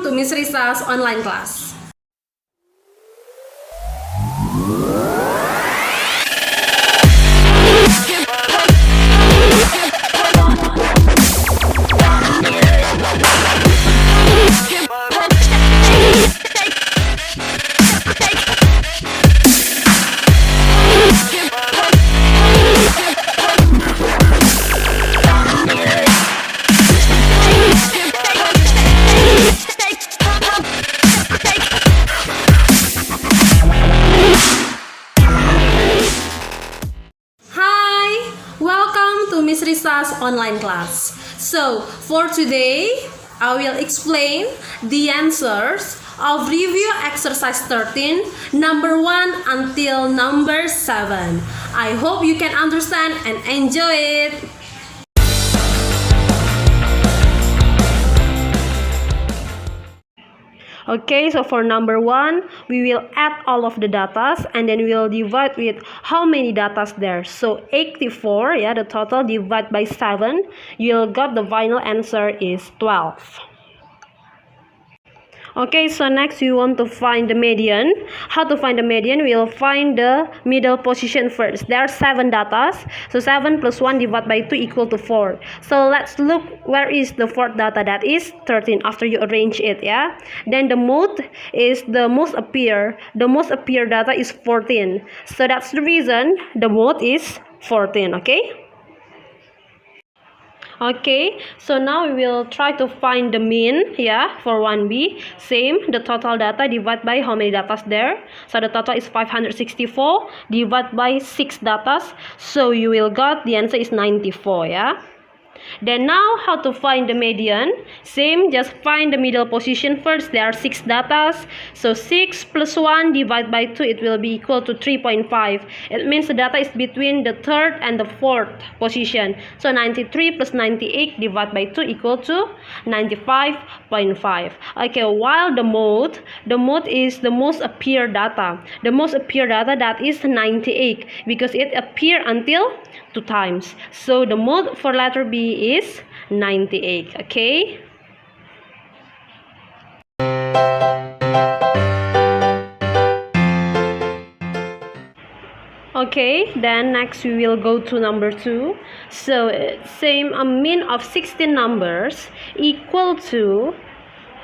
to Miss Risa's online class. Welcome to Miss Risa's online class. So, for today, I will explain the answers of review exercise 13, number 1 until number 7. I hope you can understand and enjoy it. Okay, so for number 1, we will add all of the datas and then we will divide with how many datas there. So 84, yeah, the total divide by 7, you'll got the final answer is 12. Okay, so next we want to find the median. How to find the median? We'll find the middle position first. There are 7 datas. So 7 plus 1 divided by 2 equal to 4. So let's look where is the fourth data, that is 13 after you arrange it, yeah. Then the mode is the most appear. The most appear data is 14. So that's the reason the mode is 14, okay? Okay, so now we will try to find the mean, yeah, for 1B. Same, the total data divided by how many datas there. So the total is 564 divided by 6 datas. So you will got the answer is 94, yeah. Then now how to find the median? Same, just find the middle position first. There are 6 datas. So 6 plus 1 divided by 2, it will be equal to 3.5. It means the data is between the third and the fourth position. So 93 plus 98 divided by 2 equal to 95.5. Okay, while the mode is the most appear data. The most appear data, that is 98 because it appear until 2 times. So the mode for letter B is 98, okay? Okay, then next we will go to number 2. So same, a mean of 16 numbers equal to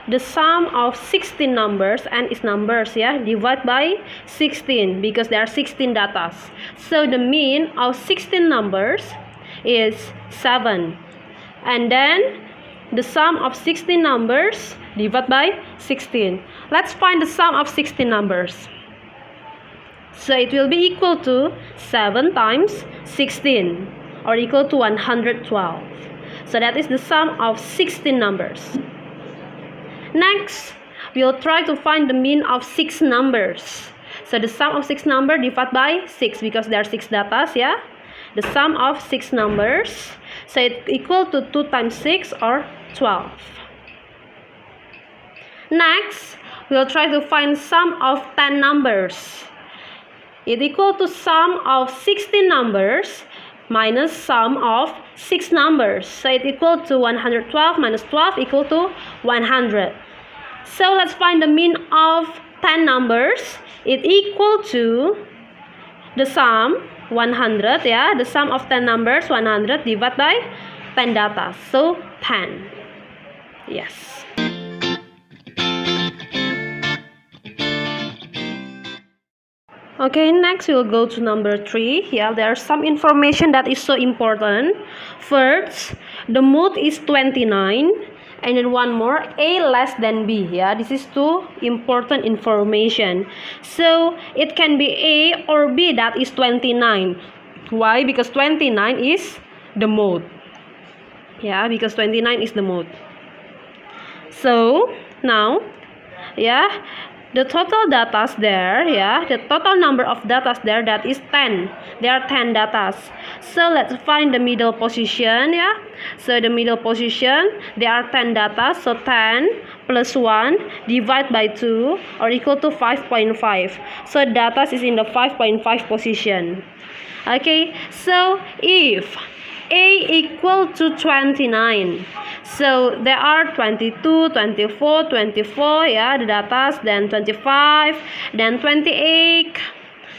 the sum of 16 numbers and its numbers, yeah, divide by 16 because there are 16 datas. So the mean of 16 numbers is 7, and then the sum of 16 numbers divided by 16. Let's find the sum of 16 numbers. So it will be equal to 7 times 16 or equal to 112. So that is the sum of 16 numbers. Next, we'll try to find the mean of 6 numbers. So the sum of 6 numbers divided by 6 because there are 6 datas, yeah. The sum of 6 numbers, so it equal to 2 times 6 or 12. Next, we'll try to find sum of 10 numbers. It equal to sum of 16 numbers minus sum of 6 numbers. So it equal to 112 minus 12 equal to 100. So let's find the mean of 10 numbers. It equal to the sum 100, yeah, the sum of 10 numbers 100 divided by 10 data. So 10. Yes. Okay, next we'll go to number 3. Yeah, there's some information that is so important. First, the mode is 29, and then one more, A less than B. Yeah, this is 2 important information. So it can be A or B, that is 29. Why? Because 29 is the mode. Yeah, because 29 is the mode. So now, yeah, the total datas there, yeah, the total number of datas there, that is 10. There are 10 datas. So let's find the middle position, yeah. So the middle position, there are 10 datas. So 10 plus 1 divided by 2 or equal to 5.5. So datas is in the 5.5 position. Okay, so if A equal to 29. So there are 22, 24, 24, yeah, the data, then 25, then 28.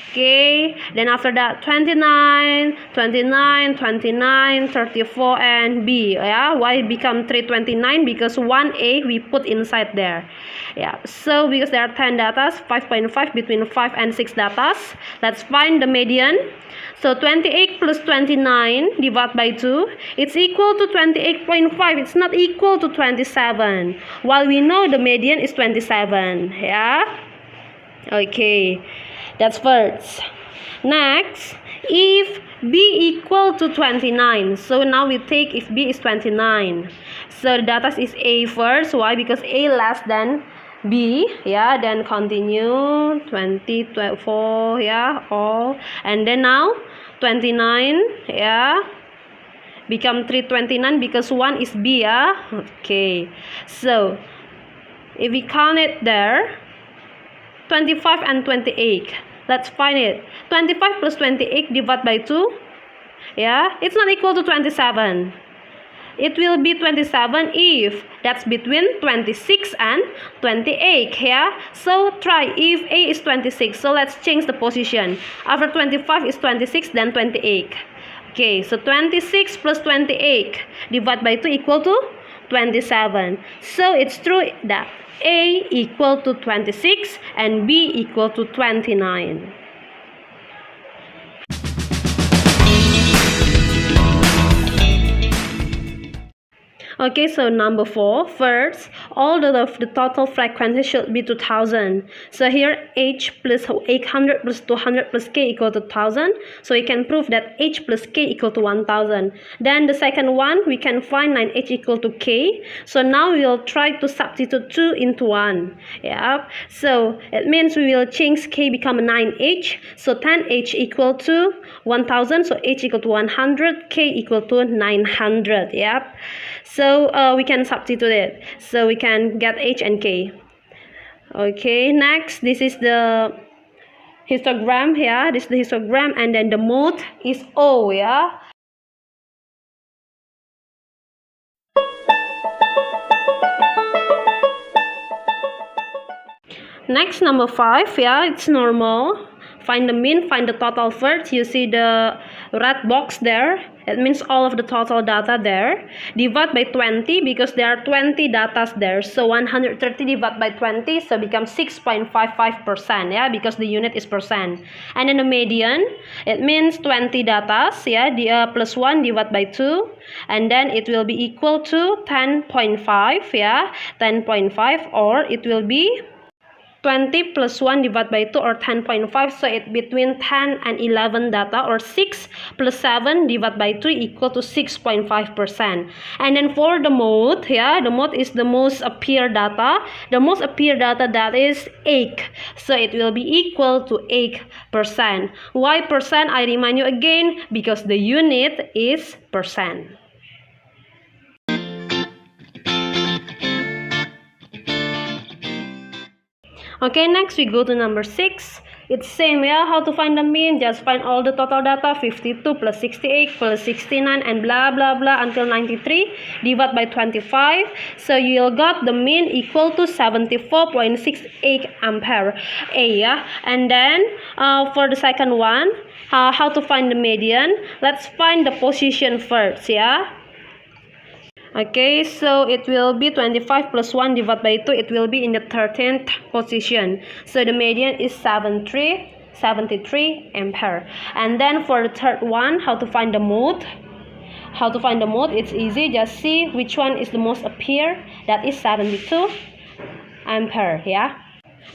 Okay, then after that 29, 29, 29, 34, and B. Yeah, why become 329? Because 1A we put inside there. Yeah, so because there are 10 data, 5.5 between 5 and 6 data. Let's find the median. So 28 plus 29 divided by 2, it's equal to 28.5. It's not equal to 27. While we know the median is 27. Yeah. Okay, that's first. Next, if B equal to 29. So now we take if B is 29. So the data is A first. Why? Because A less than B. Yeah, then continue 20, 24, yeah, all. And then now 29, yeah, become 329 because 1 is B, yeah. Okay, so if we count it there, 25 and 28. Let's find it. 25 plus 28 divided by 2. Yeah, it's not equal to 27. It will be 27 if that's between 26 and 28. Yeah, so try if A is 26. So let's change the position. After 25 is 26, then 28. Okay, so 26 plus 28 divided by 2 equal to 27. So it's true that A equal to 26 and B equal to 29. Okay, so number 4. First, all the total frequency should be 2000. So here H plus 800 plus 200 plus K equal to 1000. So we can prove that H plus K equal to 1000. Then the second one, we can find 9H equal to K. So now we will try to substitute 2 into 1. Yeah. So it means we will change K become 9H. So 10H equal to 1000. So H equal to 100. K equal to 900. Yeah. So we can substitute it. So we can get H and K. Okay, next, this is the histogram here. This is the histogram, and then the mode is O, yeah. Next, number 5, yeah, it's normal. Find the mean, find the total first. You see the red box there. It means all of the total data there. Divide by 20 because there are 20 data there. So 130 divided by 20, so becomes 6.55%. Yeah, because the unit is percent. And then the median, it means 20 data. Yeah, plus 1 divided by 2, and then it will be equal to 10.5. Yeah, 10.5, or it will be 20 plus 1 divided by 2, or 10.5. So it between 10 and 11 data, or 6 plus 7 divided by 2 equal to 6.5%. And then for the mode, yeah, the mode is the most appear data. The most appear data, that is 8. So it will be equal to 8%. Why percent? I remind you again, because the unit is percent. Okay, next we go to number 6. It's same, yeah, how to find the mean. Just find all the total data, 52 plus 68 plus 69 and blah blah blah until 93, divide by 25. So you'll got the mean equal to 74.68 ampere A, yeah. And then for the second one, how to find the median. Let's find the position first, yeah. Okay, so it will be 25 plus 1 divided by 2. It will be in the 13th position. So the median is 73 ampere. And then for the third one, how to find the mode. How to find the mode? It's easy. Just see which one is the most appear. That is 72 ampere. Yeah.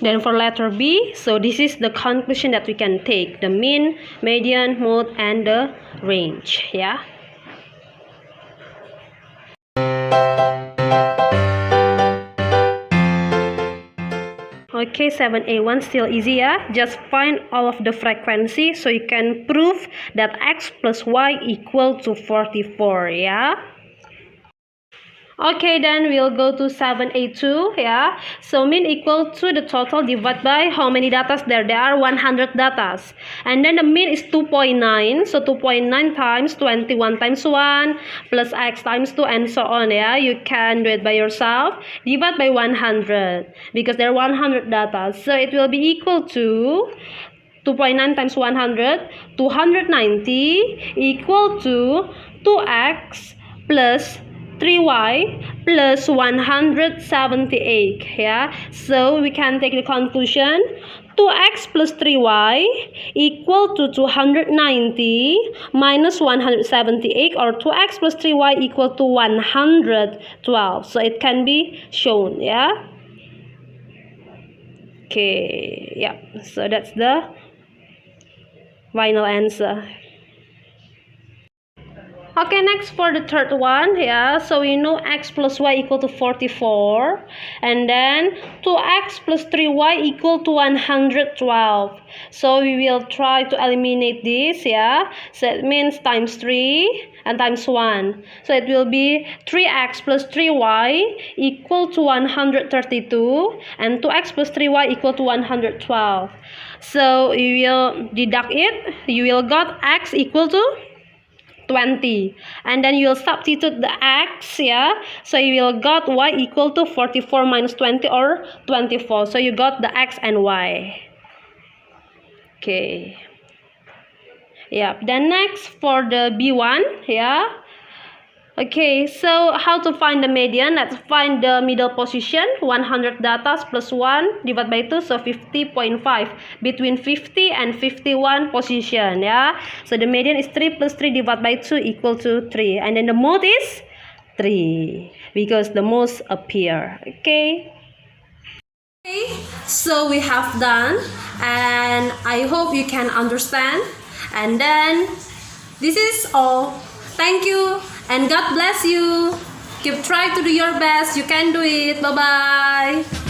Then for letter B, so this is the conclusion that we can take: the mean, median, mode, and the range. Yeah. Okay, 7A1 still easy, yeah. Just find all of the frequency so you can prove that X plus Y equal to 44, yeah. Okay, then we'll go to 782, yeah. So mean equal to the total divided by how many datas there? There are 100 datas. And then the mean is 2.9. So 2.9 times 21 times 1 plus x times 2 and so on, yeah. You can do it by yourself. Divide by 100 because there are 100 datas. So it will be equal to 2.9 times 100, 290 equal to 2x plus 3y plus 178, yeah. So we can take the conclusion 2x plus 3y equal to 290 minus 178, or 2x plus 3y equal to 112. So it can be shown, yeah. Okay, yeah. So that's the final answer. Okay, next for the third one, yeah. So we know x plus y equal to 44, and then 2x plus 3y equal to 112. So we will try to eliminate this, yeah. So it means times 3 and times 1. So it will be 3x plus 3y equal to 132, and 2x plus 3y equal to 112. So you will deduct it. You will got x equal to 20, and then you will substitute the x, yeah. So you will got y equal to 44 minus 20, or 24. So you got the x and y. Okay, yeah. Then next for the B1, yeah. Okay, so how to find the median? Let's find the middle position. 100 datas plus 1 divided by 2, so 50.5. Between 50 and 51 position, yeah. So the median is 3 plus 3 divided by 2 equal to 3. And then the mode is 3 because the most appear, okay. Okay, so we have done, and I hope you can understand. And then this is all. Thank you and God bless you. Keep trying to do your best. You can do it. Bye bye.